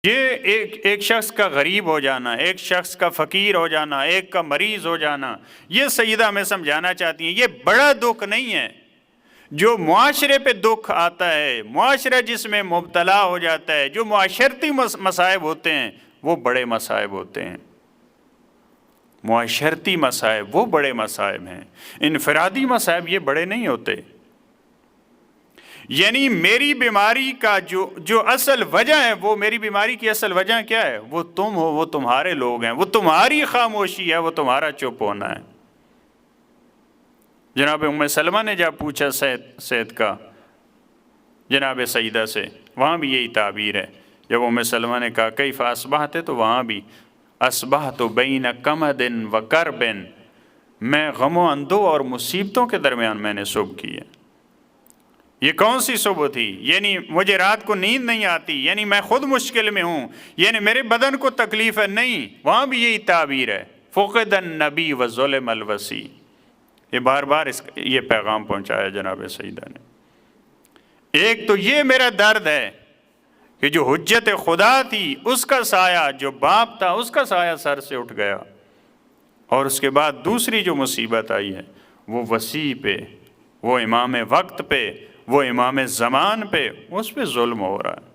یہ ایک شخص کا غریب ہو جانا، ایک شخص کا فقیر ہو جانا، ایک کا مریض ہو جانا، یہ سیدہ ہمیں سمجھانا چاہتی ہیں، یہ بڑا دکھ نہیں ہے۔ جو معاشرے پہ دکھ آتا ہے، معاشرہ جس میں مبتلا ہو جاتا ہے، جو معاشرتی مصائب ہوتے ہیں وہ بڑے مصائب ہوتے ہیں۔ معاشرتی مصائب وہ بڑے مصائب ہیں، انفرادی مصائب یہ بڑے نہیں ہوتے۔ یعنی میری بیماری کا جو اصل وجہ ہے، وہ میری بیماری کی اصل وجہ کیا ہے؟ وہ تم ہو، وہ تمہارے لوگ ہیں، وہ تمہاری خاموشی ہے، وہ تمہارا چپ ہونا ہے۔ جناب ام سلمہ نے جب پوچھا صحت کا جناب سیدہ سے، وہاں بھی یہی تعبیر ہے۔ جب ام سلمہ نے کہا کیف اصبحت، تو وہاں بھی اصبحت بین کمد و کرب، میں غم و اندو اور مصیبتوں کے درمیان میں نے صبح کی ہے۔ یہ کون سی صبح تھی؟ یعنی مجھے رات کو نیند نہیں آتی، یعنی میں خود مشکل میں ہوں، یعنی میرے بدن کو تکلیف ہے، نہیں، وہاں بھی یہی تعبیر ہے، فقد النبی و ظلم الوسی۔ یہ بار بار یہ پیغام پہنچایا جناب سیدہ نے۔ ایک تو یہ میرا درد ہے کہ جو حجت خدا تھی اس کا سایہ، جو باپ تھا اس کا سایہ سر سے اٹھ گیا، اور اس کے بعد دوسری جو مصیبت آئی ہے وہ وسیع پہ، وہ امام وقت پہ، وہ امام زمان پہ، اس پہ ظلم ہو رہا ہے۔